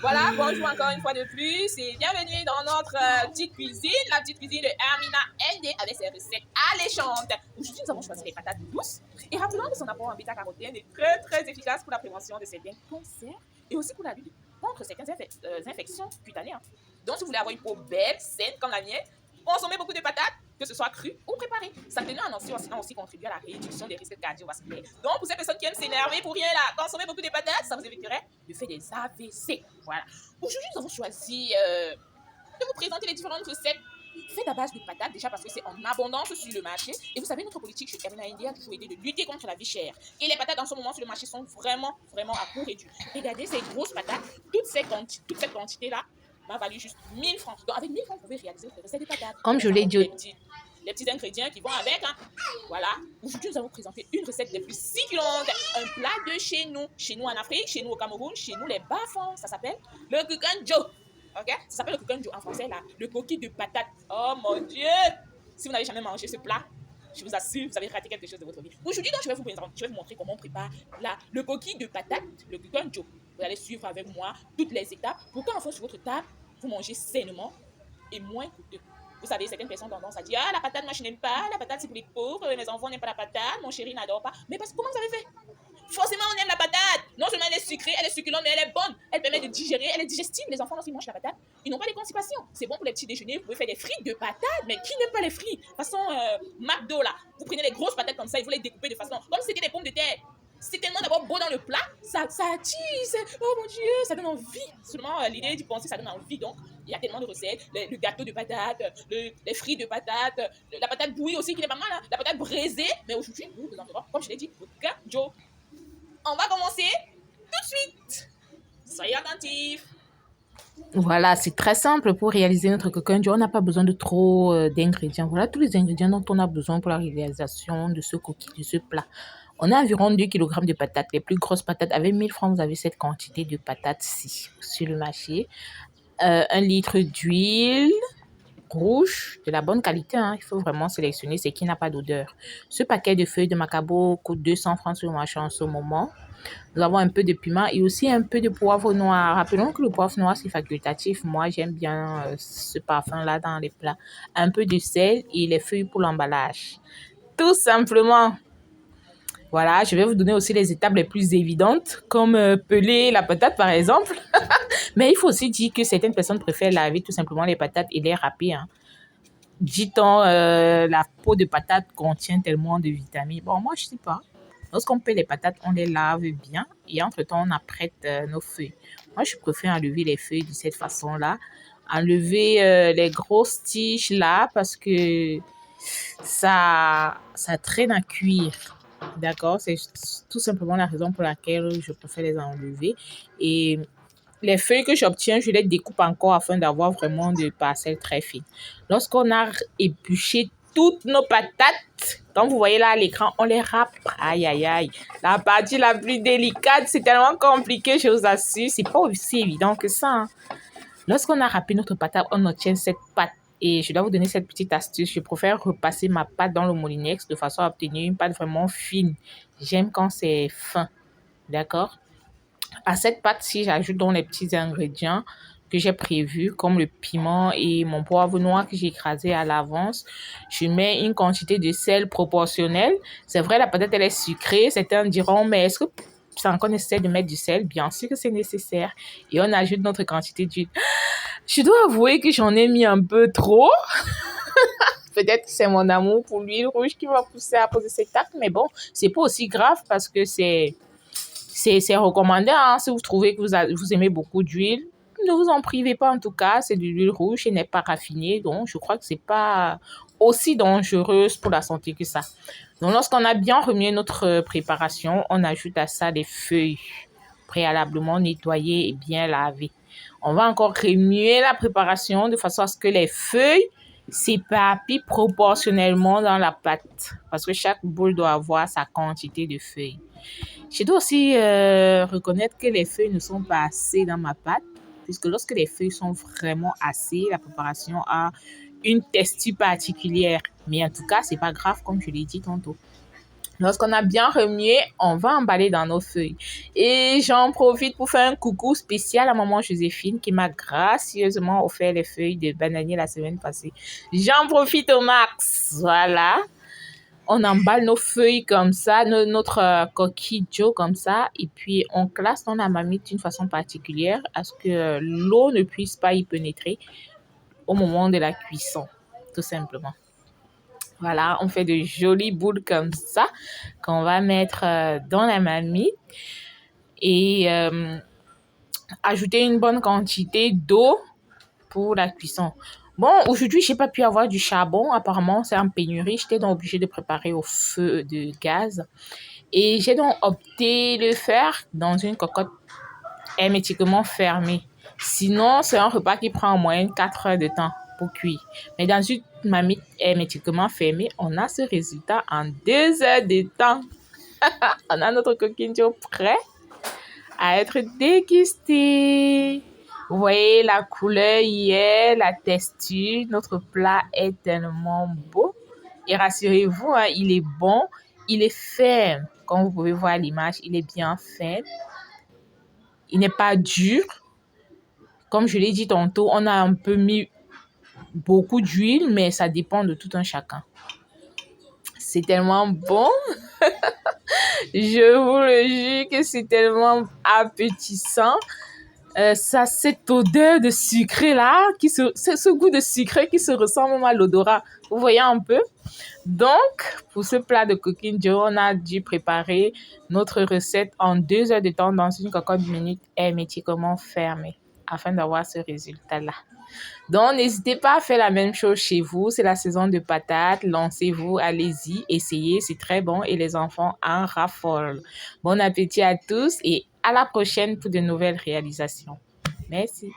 Voilà, bonjour encore une fois de plus et bienvenue dans notre petite cuisine, la petite cuisine de Hermina ND avec ses recettes alléchantes. Aujourd'hui, nous avons choisi les patates douces et rappelons que son apport en bêta-carotène est très efficace pour la prévention de certains cancers et aussi pour la lutte contre certaines infections cutanées. Donc, si vous voulez avoir une peau belle, saine comme la mienne, consommez beaucoup de patates, que ce soit cru ou préparé. Ça tenait en antioxydants aussi contribue à la réduction des risques cardiovasculaires. Donc, pour ces personnes qui aiment s'énerver pour rien là, consommez beaucoup de patates, ça vous éviterait de faire des AVC. Voilà. Aujourd'hui, nous avons choisi de vous présenter les différentes recettes faites à base de patates, déjà parce que c'est en abondance sur le marché. Et vous savez, notre politique chez Hermina India a toujours aidé de lutter contre la vie chère. Et les patates en ce moment sur le marché sont vraiment à court réduit. Regardez ces grosses patates, toute cette quantité-là m'a valu juste 1000 francs. Donc avec 1000 francs, vous pouvez réaliser votre recette de patates. Comme je l'ai dit, les petits ingrédients qui vont avec. Hein. Voilà. Aujourd'hui, nous allons présenter une recette des plus succulentes. Un plat de chez nous. Chez nous en Afrique, chez nous au Cameroun, chez nous les bas-fonds. Ça s'appelle le kukanjo. Ok? Ça s'appelle le kukanjo en français, là. Le coquille de patate. Oh mon Dieu! Si vous n'avez jamais mangé ce plat, je vous assure, vous avez raté quelque chose de votre vie. Aujourd'hui, donc, je vais vous montrer comment on prépare le coquille de patate, le kukanjo. Vous allez suivre avec moi toutes les étapes pour qu'enfin sur votre table, vous mangez sainement et moins coûteux. Vous savez, certaines personnes ont tendance à dire ah, la patate, moi je n'aime pas, la patate c'est pour les pauvres, mes enfants n'aiment pas la patate, mon chéri n'adore pas. Mais parce que comment vous avez fait? Forcément, on aime la patate. Non seulement elle est sucrée, elle est succulente, mais elle est bonne. Elle permet de digérer, elle est digestive. Les enfants, lorsqu'ils mangent la patate, ils n'ont pas de constipation. C'est bon pour les petits déjeuners. Vous pouvez faire des frites de patates, mais qui n'aime pas les frites? Façon McDo là. Vous prenez les grosses patates comme ça et vous les découpez de façon comme si c'était des pommes de terre. C'est tellement d'abord beau dans le plat, ça attise, oh mon Dieu, ça donne envie. Seulement l'idée d'y penser, ça donne envie. Donc, il y a tellement de recettes, le gâteau de patates, les frites de patates, la patate bouillie aussi qui n'est pas mal, hein, la patate braisée. Mais aujourd'hui, nous vous présentons, comme je l'ai dit, le Joe. On va commencer tout de suite. Soyez attentifs. voilà, c'est très simple pour réaliser notre coquin. On n'a pas besoin de trop d'ingrédients. Voilà tous les ingrédients dont on a besoin pour la réalisation de ce coquille, de ce plat. On a environ 2 kg de patates. Les plus grosses patates, avec 1000 francs, vous avez cette quantité de patates-ci sur le marché. 1 litre d'huile rouge de la bonne qualité. Hein. Il faut vraiment sélectionner ce qui n'a pas d'odeur. Ce paquet de feuilles de macabo coûte 200 francs sur le marché en ce moment. Nous avons un peu de piment et aussi un peu de poivre noir. Rappelons que le poivre noir, c'est facultatif. Moi, j'aime bien ce parfum-là dans les plats. Un peu de sel et les feuilles pour l'emballage. Tout simplement. Voilà, je vais vous donner aussi les étapes les plus évidentes, comme peler la patate, par exemple. Mais il faut aussi dire que certaines personnes préfèrent laver tout simplement les patates et les râper. Hein. Dit-on, la peau de patate contient tellement de vitamines. Bon, moi, je sais pas. Lorsqu'on pèle les patates, on les lave bien et entre-temps, on apprête nos feuilles. Moi, je préfère enlever les feuilles de cette façon-là. Enlever les grosses tiges là parce que ça traîne à cuire. D'accord? C'est tout simplement la raison pour laquelle je préfère les enlever. Et les feuilles que j'obtiens, je les découpe encore afin d'avoir vraiment des parcelles très fines. Lorsqu'on a épluché toutes nos patates, comme vous voyez là à l'écran, on les râpe. Aïe, aïe, aïe. La partie la plus délicate, c'est tellement compliqué, je vous assure. C'est pas aussi évident que ça. Hein. Lorsqu'on a râpé notre patate, on obtient cette pâte. Et je dois vous donner cette petite astuce. Je préfère repasser ma pâte dans le moulinex de façon à obtenir une pâte vraiment fine. J'aime quand c'est fin. D'accord? À cette pâte-ci, j'ajoute donc les petits ingrédients que j'ai prévus, comme le piment et mon poivre noir que j'ai écrasé à l'avance. Je mets une quantité de sel proportionnelle. C'est vrai, la patate, elle est sucrée. Certains diront, mais est-ce que c'est encore nécessaire de mettre du sel? Bien sûr que c'est nécessaire. Et on ajoute notre quantité d'huile. Je dois avouer que j'en ai mis un peu trop. Peut-être que c'est mon amour pour l'huile rouge qui m'a poussé à poser cet acte, mais bon, c'est pas aussi grave parce que c'est recommandé. Hein, si vous trouvez que vous aimez beaucoup d'huile, ne vous en privez pas en tout cas. C'est de l'huile rouge et n'est pas raffinée. Donc, je crois que c'est pas aussi dangereuse pour la santé que ça. Donc, lorsqu'on a bien remué notre préparation, on ajoute à ça des feuilles préalablement nettoyées et bien lavées. On va encore remuer la préparation de façon à ce que les feuilles s'éparpillent proportionnellement dans la pâte. Parce que chaque boule doit avoir sa quantité de feuilles. Je dois aussi reconnaître que les feuilles ne sont pas assez dans ma pâte, puisque lorsque les feuilles sont vraiment assez, la préparation a une texture particulière. Mais en tout cas, c'est pas grave, comme je l'ai dit tantôt. Lorsqu'on a bien remué, on va emballer dans nos feuilles. Et j'en profite pour faire un coucou spécial à maman Joséphine qui m'a gracieusement offert les feuilles de bananier la semaine passée. J'en profite au max. Voilà. On emballe nos feuilles comme ça, notre coquille Joe comme ça, et puis on classe dans la marmite d'une façon particulière à ce que l'eau ne puisse pas y pénétrer au moment de la cuisson, tout simplement. Voilà, on fait de jolies boules comme ça qu'on va mettre dans la marmite et ajouter une bonne quantité d'eau pour la cuisson. Bon, aujourd'hui, j'ai pas pu avoir du charbon. Apparemment, c'est en pénurie. J'étais donc obligée de préparer au feu de gaz. Et j'ai donc opté de le faire dans une cocotte hermétiquement fermée. Sinon, c'est un repas qui prend en moyenne 4 heures de temps pour cuire. Mais dans une marmite hermétiquement fermée, on a ce résultat en 2 heures de temps. On a notre coquille Joe prêt à être dégusté. Vous voyez la couleur hier, la texture. Notre plat est tellement beau. Et rassurez-vous, hein, il est bon, il est ferme. Comme vous pouvez voir à l'image, il est bien ferme. Il n'est pas dur. Comme je l'ai dit tantôt, on a un peu mis beaucoup d'huile, mais ça dépend de tout un chacun. C'est tellement bon. Je vous le jure que c'est tellement appétissant. Ça, cette odeur de sucré là, ce goût de sucré qui se ressent même à l'odorat. Vous voyez un peu? Donc, pour ce plat de coquille Joe, on a dû préparer notre recette en 2 heures de temps dans une cocotte minute hermétiquement fermée afin d'avoir ce résultat-là. Donc, n'hésitez pas à faire la même chose chez vous. C'est la saison de patates. Lancez-vous, allez-y, essayez. C'est très bon et les enfants en raffolent. Bon appétit à tous et à la prochaine pour de nouvelles réalisations. Merci.